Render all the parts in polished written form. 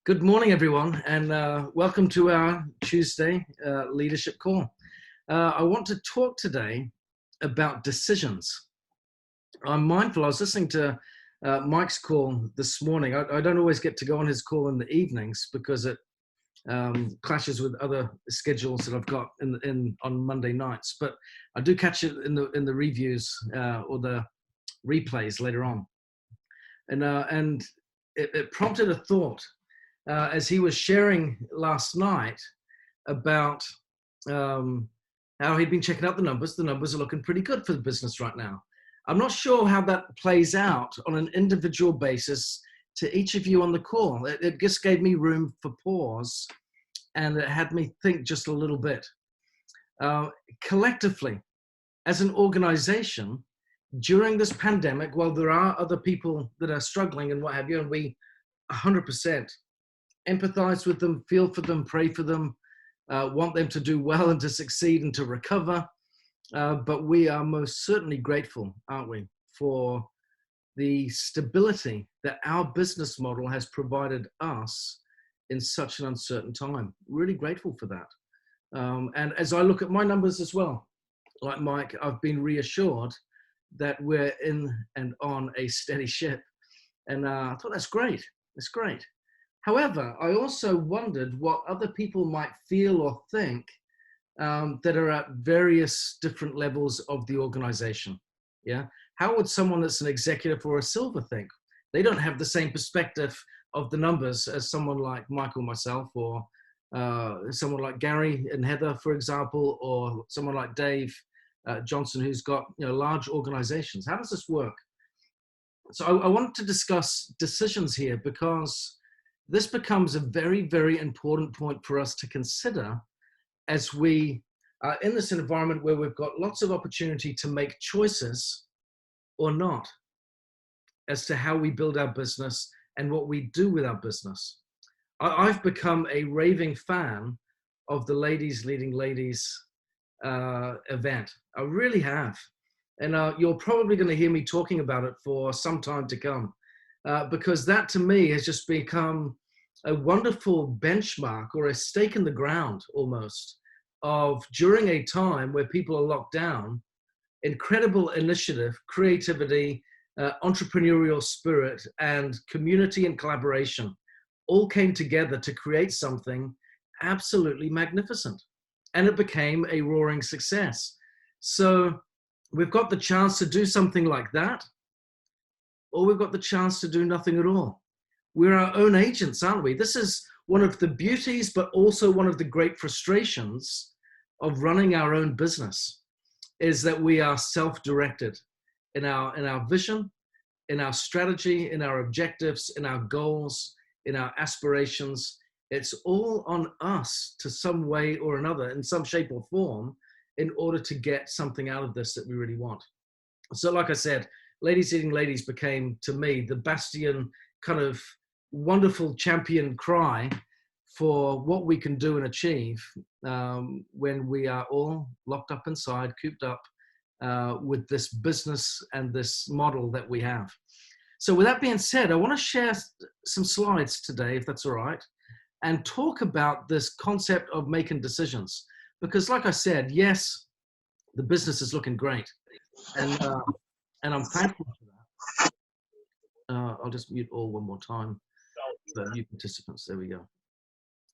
Good morning, everyone, and welcome to our Tuesday leadership call. I want to talk today about decisions. I'm mindful, I was listening to Mike's call this morning. I don't always get to go on his call in the evenings because it clashes with other schedules that I've got on Monday nights, but I do catch it in the reviews or the replays later on. And it prompted a thought as he was sharing last night about how he'd been checking out the numbers. The numbers are looking pretty good for the business right now. I'm not sure how that plays out on an individual basis to each of you on the call. It just gave me room for pause, and it had me think just a little bit. Collectively, as an organization, during this pandemic, while there are other people that are struggling and what have you, and we 100% empathize with them, feel for them, pray for them, want them to do well and to succeed and to recover. But we are most certainly grateful, aren't we, for the stability that our business model has provided us in such an uncertain time. Really grateful for that. And as I look at my numbers as well, like Mike, I've been reassured that we're in and on a steady ship. And I thought that's great. It's great. However, I also wondered what other people might feel or think that are at various different levels of the organization. Yeah. How would someone that's an executive or a silver think? They don't have the same perspective of the numbers as someone like Michael, myself, or someone like Gary and Heather, for example, or someone like Dave Johnson, who's got large organizations. How does this work? So I wanted to discuss decisions here because this becomes a very, very important point for us to consider as we are in this environment where we've got lots of opportunity to make choices or not as to how we build our business and what we do with our business. I've become a raving fan of the Ladies Leading Ladies event. I really have. And you're probably going to hear me talking about it for some time to come. Because that to me has just become a wonderful benchmark or a stake in the ground almost of, during a time where people are locked down, incredible initiative, creativity, entrepreneurial spirit, and community and collaboration all came together to create something absolutely magnificent. And it became a roaring success. So we've got the chance to do something like that, or we've got the chance to do nothing at all. We're our own agents, aren't we? This is one of the beauties, but also one of the great frustrations of running our own business, is that we are self-directed in our vision, in our strategy, in our objectives, in our goals, in our aspirations. It's all on us to some way or another, in some shape or form, in order to get something out of this that we really want. So like I said, Ladies Leading Ladies became, to me, the bastion, kind of wonderful champion cry for what we can do and achieve when we are all locked up inside, cooped up with this business and this model that we have. So with that being said, I want to share some slides today, if that's all right, and talk about this concept of making decisions. Because like I said, yes, the business is looking great. And I'm thankful for that. I'll just mute all one more time. The new participants, there we go.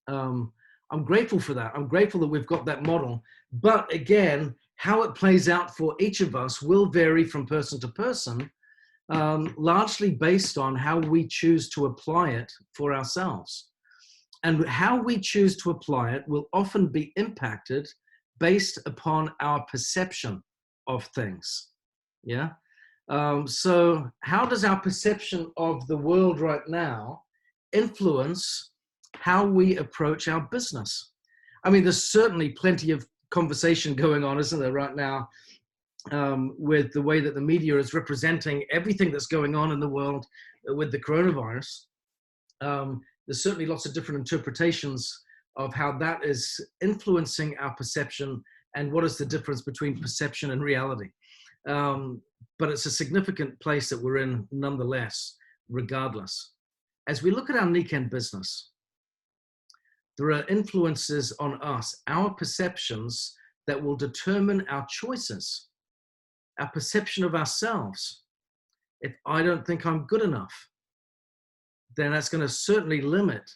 I'm grateful for that. I'm grateful that we've got that model. But again, how it plays out for each of us will vary from person to person, largely based on how we choose to apply it for ourselves. And how we choose to apply it will often be impacted based upon our perception of things. Yeah. So how does our perception of the world right now influence how we approach our business? I mean, there's certainly plenty of conversation going on, isn't there, right now, with the way that the media is representing everything that's going on in the world with the coronavirus. There's certainly lots of different interpretations of how that is influencing our perception and what is the difference between perception and reality. But it's a significant place that we're in nonetheless, regardless. As we look at our Niken business, there are influences on us, our perceptions, that will determine our choices, our perception of ourselves. If I don't think I'm good enough, then that's going to certainly limit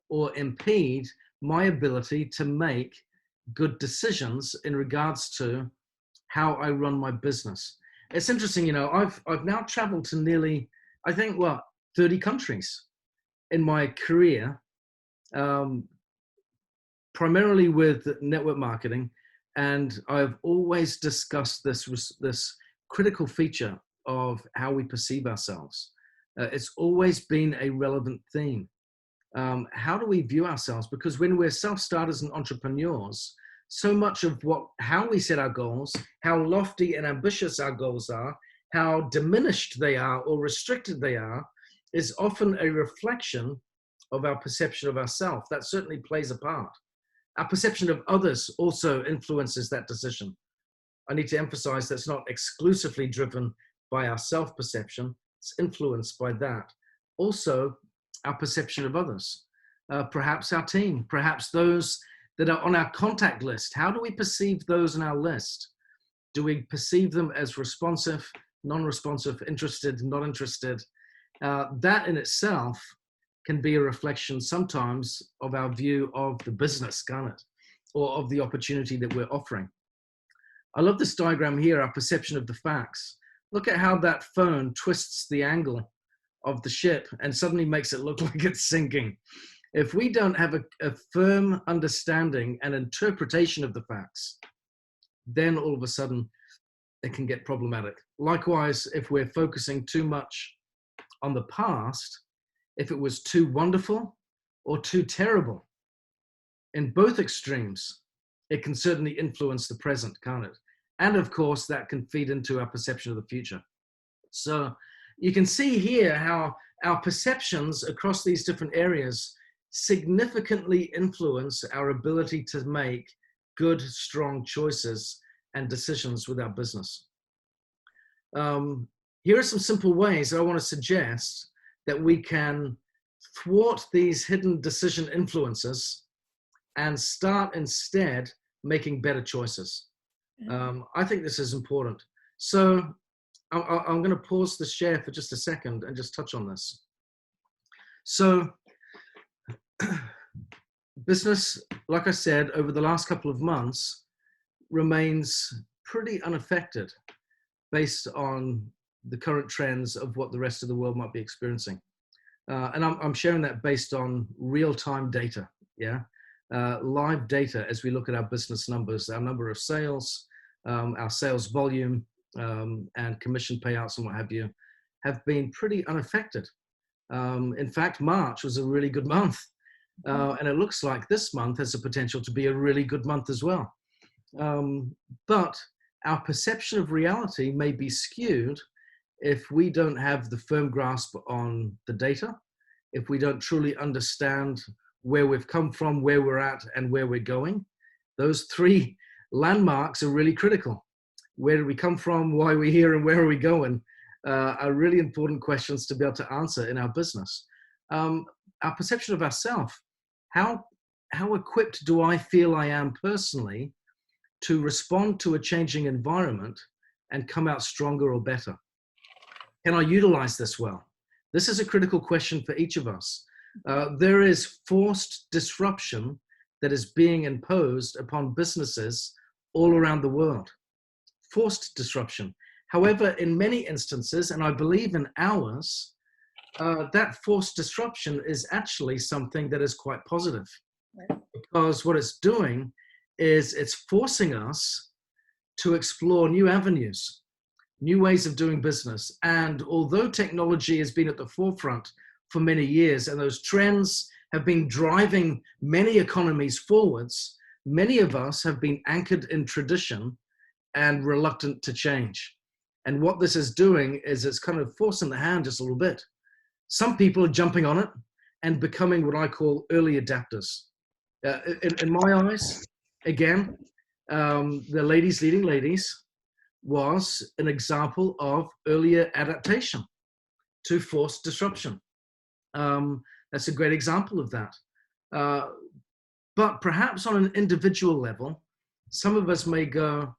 or impede my ability to make good decisions in regards to how I run my business. It's interesting, you know, I've now traveled to nearly, I think, 30 countries in my career, primarily with network marketing. And I've always discussed this critical feature of how we perceive ourselves. It's always been a relevant theme. How do we view ourselves? Because when we're self-starters and entrepreneurs, so much of how we set our goals, how lofty and ambitious our goals are, how diminished they are or restricted they are, is often a reflection of our perception of ourselves. That certainly plays a part. Our perception of others also influences that decision. I need to emphasize that's not exclusively driven by our self-perception. It's influenced by that. Also, our perception of others, perhaps our team, perhaps those that are on our contact list. How do we perceive those on our list? Do we perceive them as responsive, non-responsive, interested, not interested? That in itself can be a reflection sometimes of our view of the business, can't it? Or of the opportunity that we're offering. I love this diagram here, our perception of the facts. Look at how that phone twists the angle of the ship and suddenly makes it look like it's sinking. If we don't have a firm understanding and interpretation of the facts, then all of a sudden it can get problematic. Likewise, if we're focusing too much on the past, if it was too wonderful or too terrible, in both extremes, it can certainly influence the present, can't it? And of course, that can feed into our perception of the future. So you can see here how our perceptions across these different areas significantly influence our ability to make good, strong choices and decisions with our business. Here are some simple ways that I want to suggest that we can thwart these hidden decision influences and start instead making better choices. I think this is important. So I'm going to pause the share for just a second and just touch on this. So business, like I said, over the last couple of months remains pretty unaffected based on the current trends of what the rest of the world might be experiencing. And I'm sharing that based on real-time data, live data as we look at our business numbers, our number of sales, our sales volume, and commission payouts and what have you, have been pretty unaffected. In fact, March was a really good month. And it looks like this month has the potential to be a really good month as well. But our perception of reality may be skewed if we don't have the firm grasp on the data, if we don't truly understand where we've come from, where we're at, and where we're going. Those three landmarks are really critical. Where did we come from, why are we here, and where are we going? Are really important questions to be able to answer in our business. Our perception of ourselves, how equipped do I feel I am personally to respond to a changing environment and come out stronger or better? Can I utilize this well? This is a critical question for each of us. There is forced disruption that is being imposed upon businesses all around the world. Forced disruption. However, in many instances, and I believe in ours, that forced disruption is actually something that is quite positive. Because what it's doing is it's forcing us to explore new avenues, new ways of doing business. And although technology has been at the forefront for many years, and those trends have been driving many economies forwards, many of us have been anchored in tradition and reluctant to change. And what this is doing is it's kind of forcing the hand just a little bit. Some people are jumping on it and becoming what I call early adapters. In my eyes, again, the Ladies Leading Ladies was an example of earlier adaptation to forced disruption. That's a great example of that. But perhaps on an individual level, some of us may go,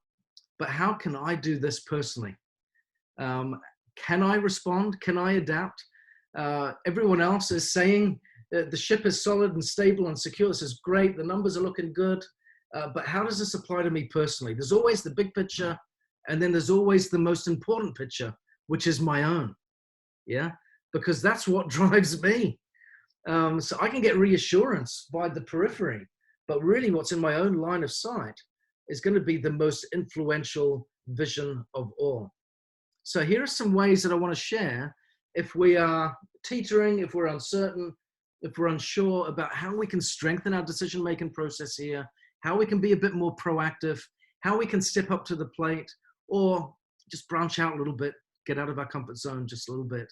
but how can I do this personally? Can I respond? Can I adapt? Everyone else is saying the ship is solid and stable and secure. This is great. The numbers are looking good. But how does this apply to me personally? There's always the big picture, and then there's always the most important picture, which is my own. Yeah, because that's what drives me. So I can get reassurance by the periphery, but really what's in my own line of sight is going to be the most influential vision of all. So here are some ways that I want to share if we are teetering, if we're uncertain, if we're unsure about how we can strengthen our decision-making process here, how we can be a bit more proactive, how we can step up to the plate, or just branch out a little bit, get out of our comfort zone just a little bit.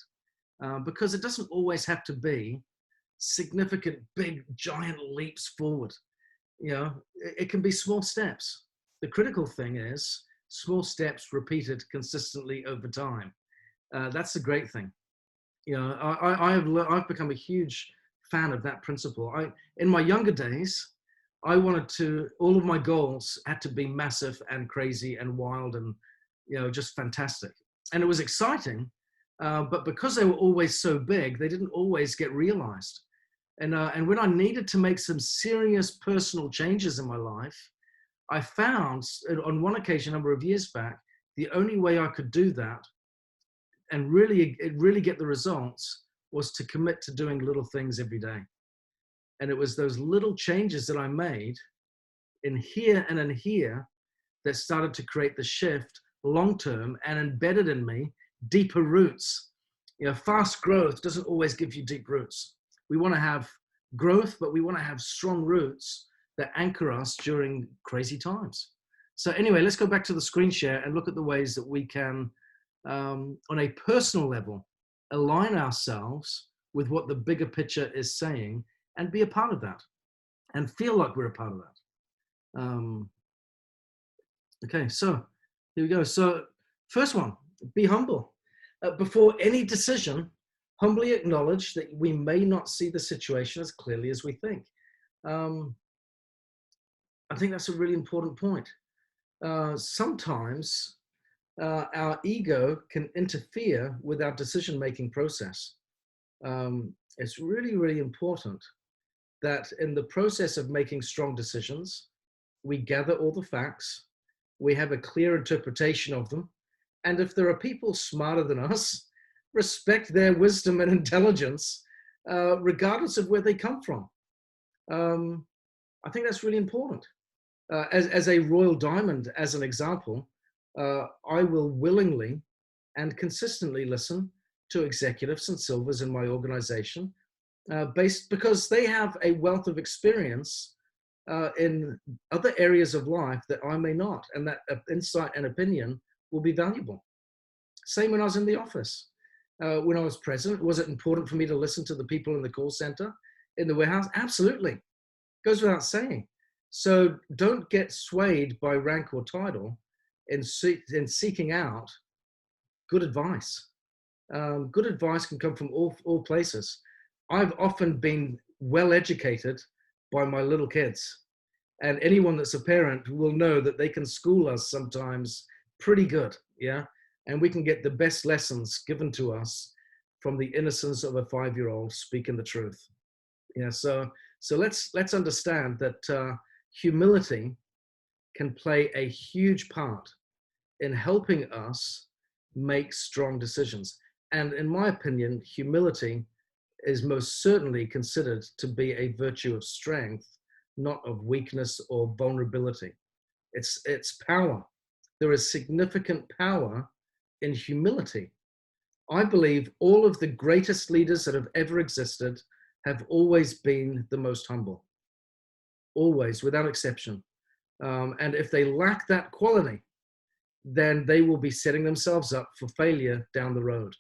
Because it doesn't always have to be significant, big, giant leaps forward. You know, it can be small steps. The critical thing is small steps repeated consistently over time. That's the great thing. You know, I've become a huge fan of that principle. In my younger days, I wanted to, all of my goals had to be massive and crazy and wild and, you know, just fantastic. And it was exciting, but because they were always so big, they didn't always get realized. And when I needed to make some serious personal changes in my life, I found on one occasion, a number of years back, the only way I could do that and really get the results was to commit to doing little things every day. And it was those little changes that I made in here and in here that started to create the shift long-term and embedded in me deeper roots. You know, fast growth doesn't always give you deep roots. We want to have growth, but we want to have strong roots that anchor us during crazy times. So anyway, let's go back to the screen share and look at the ways that we can, on a personal level, align ourselves with what the bigger picture is saying and be a part of that and feel like we're a part of that. Okay, so here we go. So first one, be humble. Before any decision, humbly acknowledge that we may not see the situation as clearly as we think. I think that's a really important point. Sometimes our ego can interfere with our decision-making process. It's really, really important that in the process of making strong decisions, we gather all the facts, we have a clear interpretation of them, and if there are people smarter than us, respect their wisdom and intelligence, regardless of where they come from. I think that's really important. As a royal diamond, as an example, I will willingly and consistently listen to executives and silvers in my organization, because they have a wealth of experience in other areas of life that I may not, and that insight and opinion will be valuable. Same when I was in the office. When I was president, was it important for me to listen to the people in the call center, in the warehouse? Absolutely. Goes without saying. So don't get swayed by rank or title in seeking out good advice. Good advice can come from all places. I've often been well educated by my little kids, and anyone that's a parent will know that they can school us sometimes pretty good, yeah? And we can get the best lessons given to us from the innocence of a 5-year-old speaking the truth. Yeah, so let's understand that humility can play a huge part in helping us make strong decisions. And in my opinion, humility is most certainly considered to be a virtue of strength, not of weakness or vulnerability. It's power. There is significant power in humility. I believe all of the greatest leaders that have ever existed have always been the most humble. Always, without exception. And if they lack that quality, then they will be setting themselves up for failure down the road.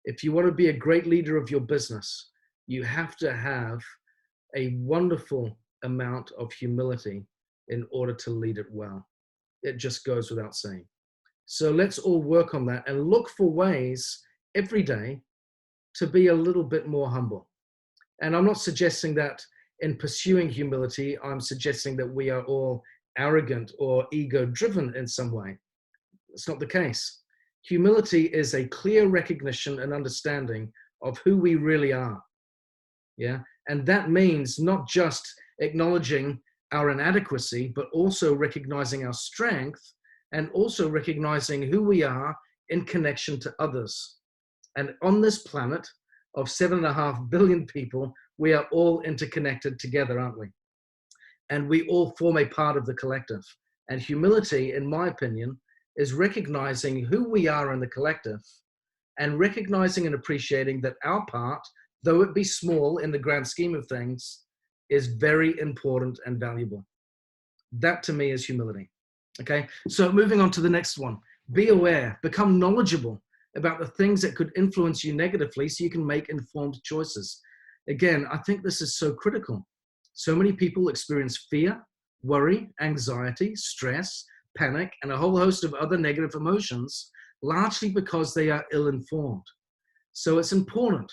If you want to be a great leader of your business, you have to have a wonderful amount of humility in order to lead it well. It just goes without saying. So let's all work on that and look for ways every day to be a little bit more humble. And I'm not suggesting that in pursuing humility, I'm suggesting that we are all arrogant or ego-driven in some way. It's not the case. Humility is a clear recognition and understanding of who we really are. Yeah. And that means not just acknowledging our inadequacy, but also recognizing our strength and also recognizing who we are in connection to others. And on this planet of 7.5 billion people, we are all interconnected together, aren't we? And we all form a part of the collective. And humility, in my opinion, is recognizing who we are in the collective and recognizing and appreciating that our part, though it be small in the grand scheme of things, is very important and valuable. That to me is humility. Okay, so moving on to the next one. Be aware, become knowledgeable about the things that could influence you negatively so you can make informed choices. Again, I think this is so critical. So many people experience fear, worry, anxiety, stress, panic, and a whole host of other negative emotions, largely because they are ill-informed. So it's important,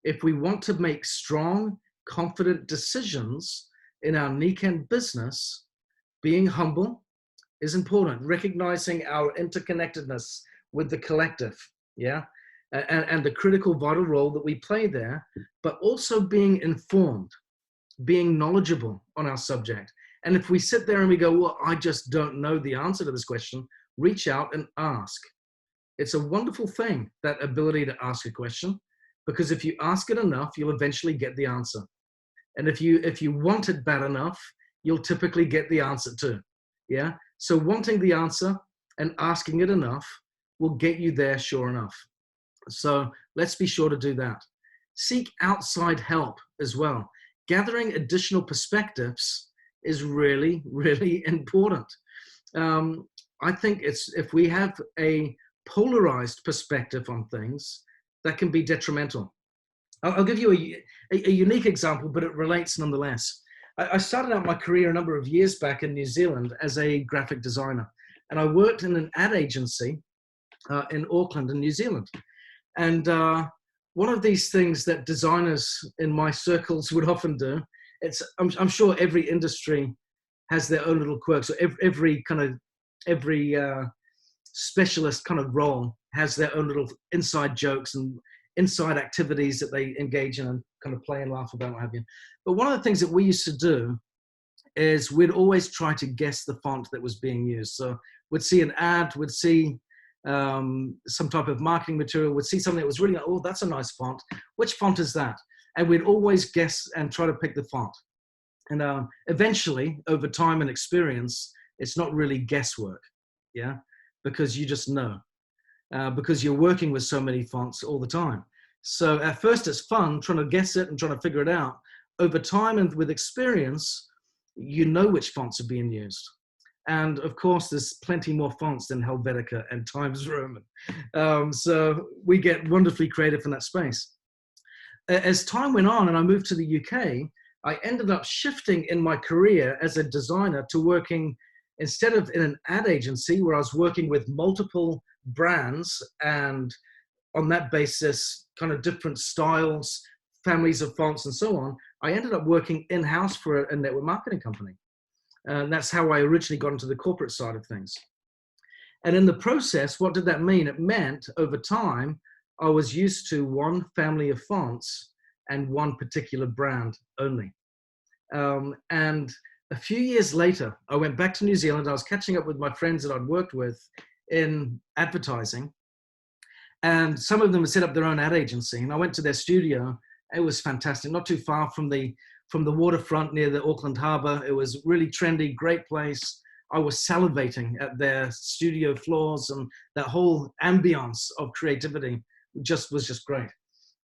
if we want to make strong, confident decisions in our Niken business, being humble is important, recognizing our interconnectedness with the collective, yeah, and the critical vital role that we play there, but also being informed, being knowledgeable on our subject. And if we sit there and we go, well, I just don't know the answer to this question, reach out and ask. It's a wonderful thing, that ability to ask a question, because if you ask it enough, you'll eventually get the answer. And if you want it bad enough, you'll typically get the answer too. Yeah. So wanting the answer and asking it enough will get you there, sure enough. So let's be sure to do that. Seek outside help as well. Gathering additional perspectives is really, really important. I think if we have a polarized perspective on things, that can be detrimental. I'll give you a unique example, but it relates nonetheless. I started out my career a number of years back in New Zealand as a graphic designer, and I worked in an ad agency in Auckland in New Zealand. And one of these things that designers in my circles would often do, I'm sure every industry has their own little quirks. So every specialist kind of role has their own little inside jokes and inside activities that they engage in and kind of play and laugh about, what have you. But one of the things that we used to do is we'd always try to guess the font that was being used. So we'd see an ad, we'd see some type of marketing material, we'd see something that was really like, oh, that's a nice font. Which font is that? And we'd always guess and try to pick the font. And eventually, over time and experience, it's not really guesswork, yeah? Because you just know. Because you're working with so many fonts all the time. So at first it's fun trying to guess it and trying to figure it out. Over time and with experience, you know which fonts are being used. And of course, there's plenty more fonts than Helvetica and Times Roman. So we get wonderfully creative in that space. As time went on and I moved to the UK, I ended up shifting in my career as a designer to working, instead of in an ad agency where I was working with multiple brands and on that basis, kind of different styles, families of fonts and so on, I ended up working in-house for a network marketing company. And that's how I originally got into the corporate side of things. And in the process, what did that mean? It meant over time, I was used to one family of fonts and one particular brand only. And a few years later, I went back to New Zealand. I was catching up with my friends that I'd worked with in advertising. And some of them had set up their own ad agency. And I went to their studio. It was fantastic, not too far from the waterfront near the Auckland Harbour. It was really trendy, great place. I was salivating at their studio floors, and that whole ambience of creativity was just great.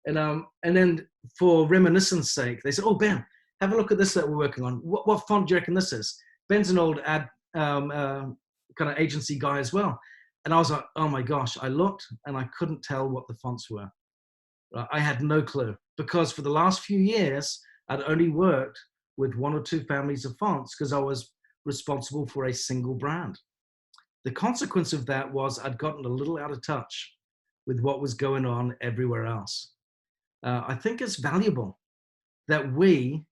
And then for reminiscence sake, they said, oh, Ben, have a look at this that we're working on. What font do you reckon this is? Ben's an old ad kind of agency guy as well. And I was like, oh my gosh, I looked and I couldn't tell what the fonts were. I had no clue, because for the last few years, I'd only worked with one or two families of fonts because I was responsible for a single brand. The consequence of that was I'd gotten a little out of touch with what was going on everywhere else. I think it's valuable that we,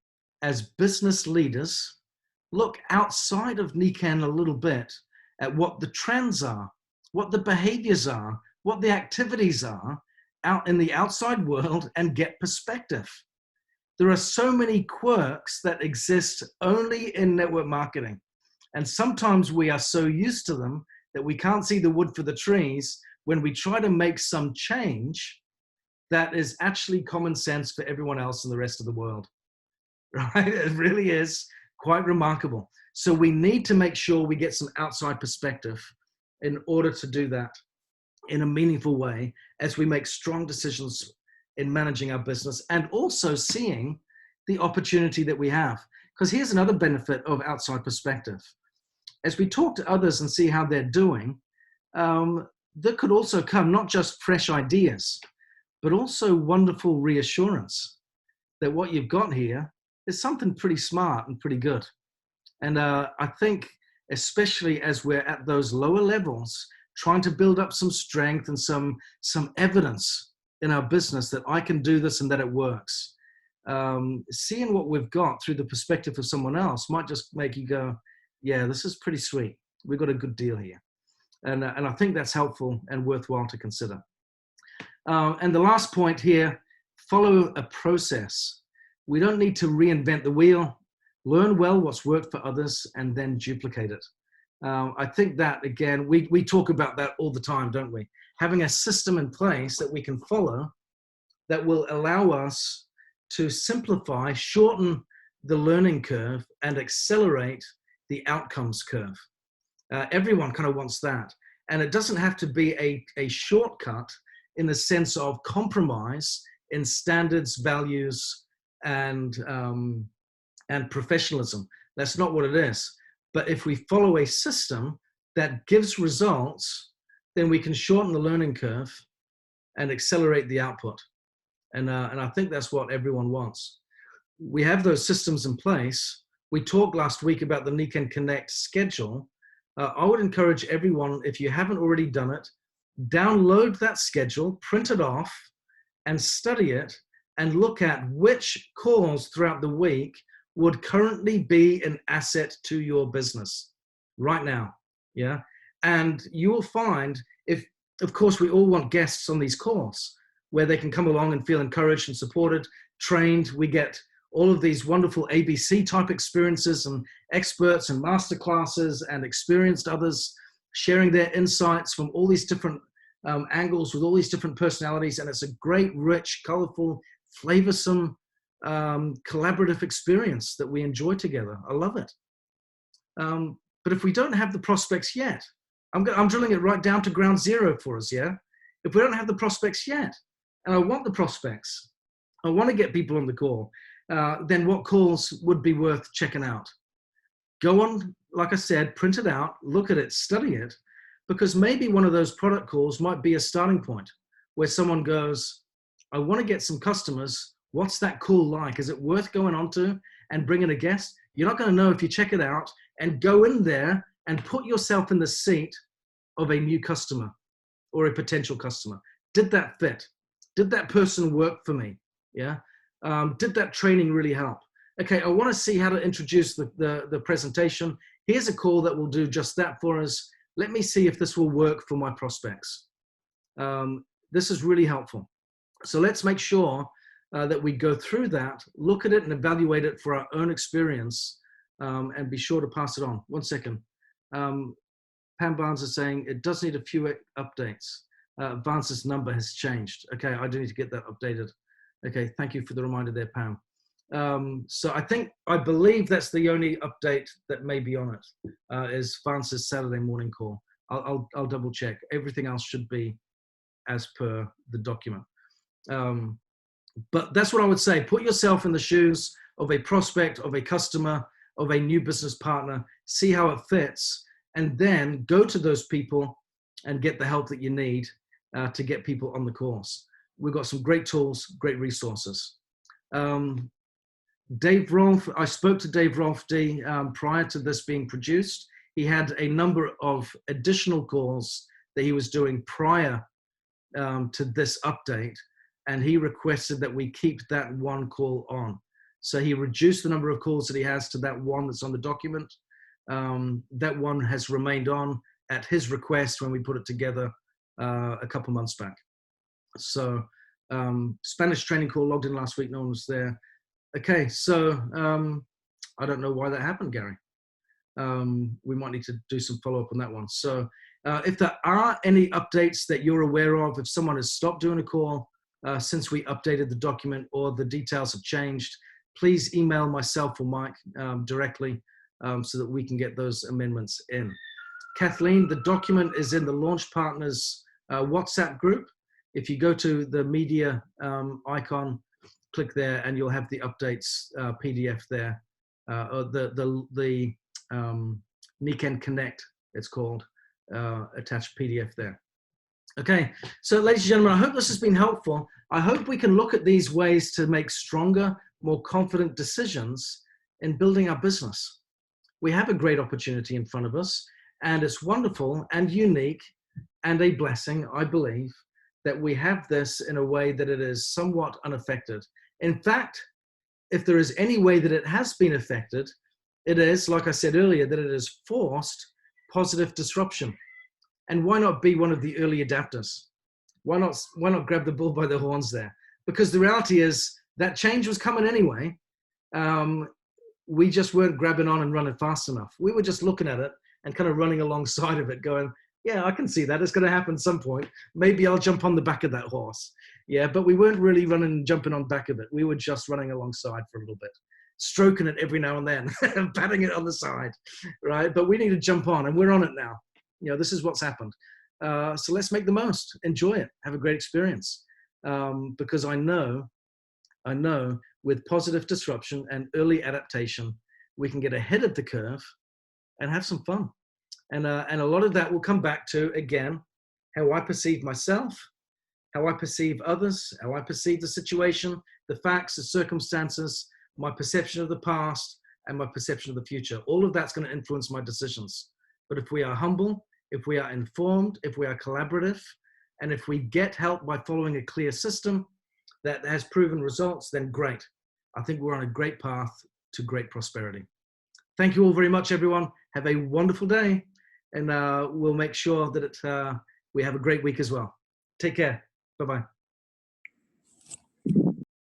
as business leaders, look outside of Nikken a little bit at what the trends are, what the behaviors are, what the activities are out in the outside world, and get perspective. There are so many quirks that exist only in network marketing. And sometimes we are so used to them that we can't see the wood for the trees when we try to make some change that is actually common sense for everyone else in the rest of the world. Right? It really is quite remarkable. So we need to make sure we get some outside perspective in order to do that in a meaningful way as we make strong decisions in managing our business, and also seeing the opportunity that we have. Because here's another benefit of outside perspective. As we talk to others and see how they're doing, there could also come not just fresh ideas, but also wonderful reassurance that what you've got here is something pretty smart and pretty good. And I think, especially as we're at those lower levels, trying to build up some strength and some evidence in our business that I can do this and that it works. Seeing what we've got through the perspective of someone else might just make you go, yeah, this is pretty sweet. We've got a good deal here. And I think that's helpful and worthwhile to consider. And the last point here, follow a process. We don't need to reinvent the wheel. Learn well what's worked for others and then duplicate it. I think that, again, we talk about that all the time, don't we? Having a system in place that we can follow that will allow us to simplify, shorten the learning curve, and accelerate the outcomes curve. Everyone kind of wants that. And it doesn't have to be a shortcut in the sense of compromise in standards, values, and professionalism. That's not what it is. But if we follow a system that gives results, then we can shorten the learning curve and accelerate the output. And I think that's what everyone wants. We have those systems in place. We talked last week about the Nikken Connect schedule. I would encourage everyone, if you haven't already done it, download that schedule, print it off, and study it, and look at which calls throughout the week would currently be an asset to your business right now. Yeah. And you will find, if, of course, we all want guests on these calls where they can come along and feel encouraged and supported, trained. We get all of these wonderful ABC type experiences and experts and masterclasses and experienced others sharing their insights from all these different angles with all these different personalities. And it's a great, rich, colorful, flavorsome, collaborative experience that we enjoy together. I love it. But if we don't have the prospects yet, I'm drilling it right down to ground zero for us, yeah? If we don't have the prospects yet, and I want the prospects, I want to get people on the call, then what calls would be worth checking out? Go on, like I said, print it out, look at it, study it, because maybe one of those product calls might be a starting point where someone goes, I want to get some customers. What's that call like? Is it worth going on to and bringing a guest? You're not going to know if you check it out and go in there and put yourself in the seat of a new customer or a potential customer. Did that fit? Did that person work for me? Yeah. Did that training really help? Okay, I want to see how to introduce the presentation. Here's a call that will do just that for us. Let me see if this will work for my prospects. This is really helpful. So let's make sure that we go through that, look at it and evaluate it for our own experience, and be sure to pass it on. 1 second. Pam Barnes is saying it does need a few updates. Vance's number has changed. Okay, I do need to get that updated. Okay, thank you for the reminder there, Pam. So I believe that's the only update that may be on it, is Vance's Saturday morning call. I'll double check. Everything else should be as per the document. But that's what I would say. Put yourself in the shoes of a prospect, of a customer, of a new business partner, see how it fits, and then go to those people and get the help that you need to get people on the course. We've got some great tools, great resources. Dave Rolfe, I spoke to Dave Rolfe prior to this being produced. He had a number of additional calls that he was doing prior to this update, and he requested that we keep that one call on. So he reduced the number of calls that he has to that one that's on the document. That one has remained on at his request when we put it together a couple months back. So Spanish training call logged in last week. No one was there. Okay, so I don't know why that happened, Gary. We might need to do some follow-up on that one. So if there are any updates that you're aware of, if someone has stopped doing a call since we updated the document or the details have changed, please email myself or Mike directly so that we can get those amendments in. Kathleen, the document is in the Launch Partners WhatsApp group. If you go to the media icon, click there and you'll have the updates PDF there, or the Niken Connect, it's called, attached PDF there. Okay, so ladies and gentlemen, I hope this has been helpful. I hope we can look at these ways to make stronger, more confident decisions in building our business. We have a great opportunity in front of us, and it's wonderful and unique and a blessing, I believe, that we have this in a way that it is somewhat unaffected. In fact, if there is any way that it has been affected, it is, like I said earlier, that it has forced positive disruption. And why not be one of the early adapters? Why not grab the bull by the horns there? Because the reality is that change was coming anyway. We just weren't grabbing on and running fast enough. We were just looking at it and kind of running alongside of it going, yeah, I can see that. It's going to happen at some point. Maybe I'll jump on the back of that horse. Yeah, but we weren't really running and jumping on back of it. We were just running alongside for a little bit, stroking it every now and then, and patting it on the side, right? But we need to jump on, and we're on it now. You know, this is what's happened. So let's make the most. Enjoy it. Have a great experience. Because I know with positive disruption and early adaptation, we can get ahead of the curve and have some fun. And a lot of that will come back to, again, how I perceive myself, how I perceive others, how I perceive the situation, the facts, the circumstances, my perception of the past, and my perception of the future. All of that's going to influence my decisions. But if we are humble, if we are informed, if we are collaborative, and if we get help by following a clear system that has proven results, then great. I think we're on a great path to great prosperity. Thank you all very much, everyone. Have a wonderful day. And we'll make sure that we have a great week as well. Take care. Bye-bye.